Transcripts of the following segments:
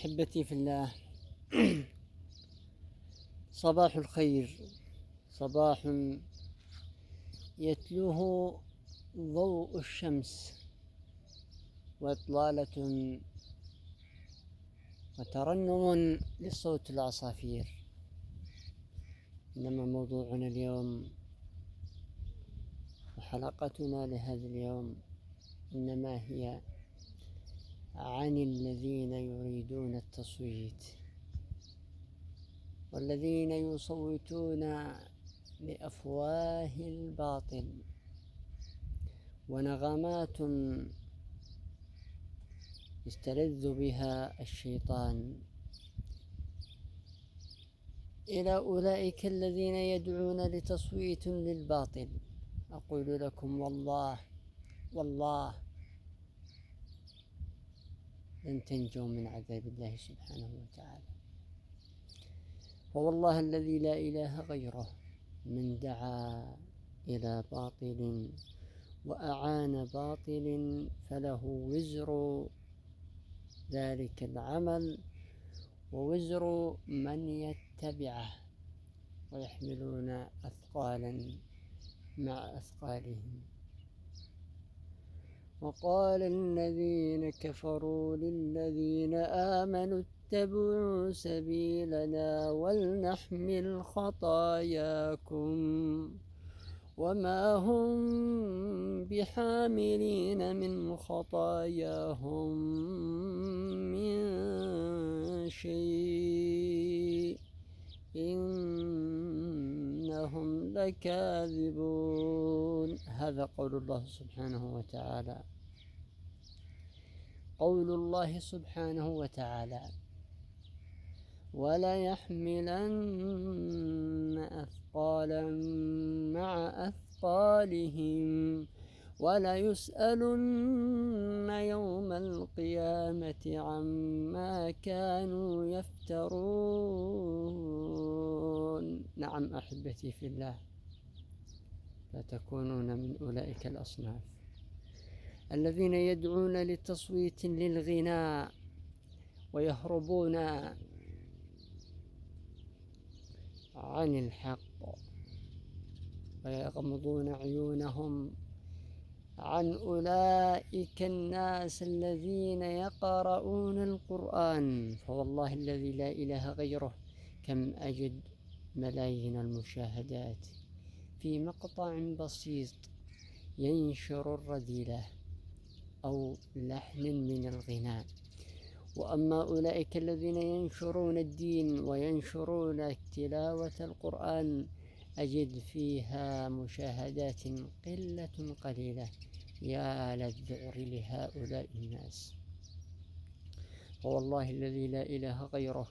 أحبتي في الله. صباح الخير، صباح يتلوه ضوء الشمس وإطلالة وترنم لصوت العصافير. إنما موضوعنا اليوم وحلقتنا لهذا اليوم إنما هي عن الذين يريدون التصويت والذين يصوتون بأفواه الباطل ونغمات يستلذ بها الشيطان إلى أولئك الذين يدعون لتصويت للباطل. أقول لكم والله لن تنجوا من عذاب الله سبحانه وتعالى. فوالله الذي لا إله غيره من دعا إلى باطل وأعان باطل فله وزر ذلك العمل ووزر من يتبعه ويحملون أثقالا مع أثقالهم. وقال الذين كفروا للذين آمنوا اتبعوا سبيلنا ولنحمل خطاياكم وما هم بحاملين من خطاياهم من شيء إنهم لكاذبون. هذا قول الله سبحانه وتعالى. قول الله سبحانه وتعالى: ولا يحملن أثقالا مع أثقالهم ولا يسألن يوم القيامة عما كانوا يفترون. نعم أحبتي في الله، لا تكونون من أولئك الأصناف الذين يدعون لتصويت للغناء ويهربون عن الحق ويغمضون عيونهم عن أولئك الناس الذين يقرؤون القرآن. فوالله الذي لا إله غيره كم أجد ملايين المشاهدات في مقطع بسيط ينشر الرذيلة أو لحن من الغناء. وأما أولئك الذين ينشرون الدين وينشرون تلاوة القرآن أجد فيها مشاهدات قلة قليلة. يا للذعر لهؤلاء الناس. فوالله الذي لا إله غيره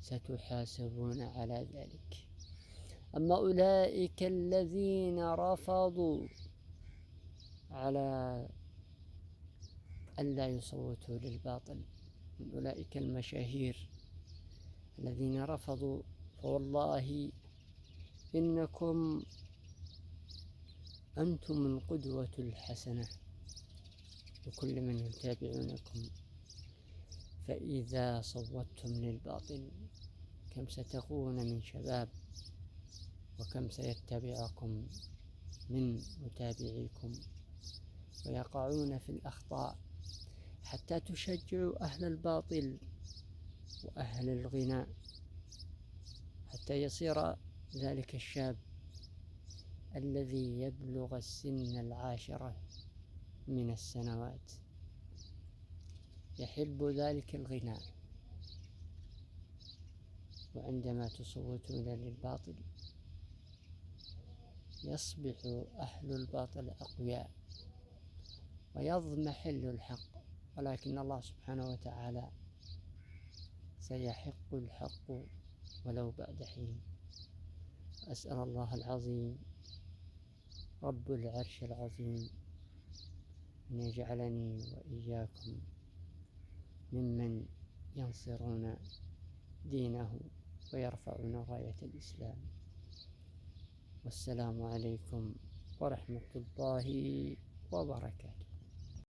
ستحاسبون على ذلك. أما أولئك الذين رفضوا على ألا يصوتوا للباطل من أولئك المشاهير الذين رفضوا، فوالله إنكم أنتم القدوة الحسنة لكل من يتابعونكم. فإذا صوتتم للباطل كم ستغون من شباب وكم سيتبعكم من متابعيكم ويقعون في الأخطاء حتى تشجعوا أهل الباطل وأهل الغناء حتى يصير ذلك الشاب الذي يبلغ السن 10 من السنوات يحب ذلك الغناء. وعندما تصوتون للباطل يصبح أهل الباطل أقوياء ويضمحل الحق، ولكن الله سبحانه وتعالى سيحق الحق ولو بعد حين. أسأل الله العظيم رب العرش العظيم أن يجعلني وإياكم ممن ينصرون دينه ويرفعون راية الإسلام. والسلام عليكم ورحمة الله وبركاته.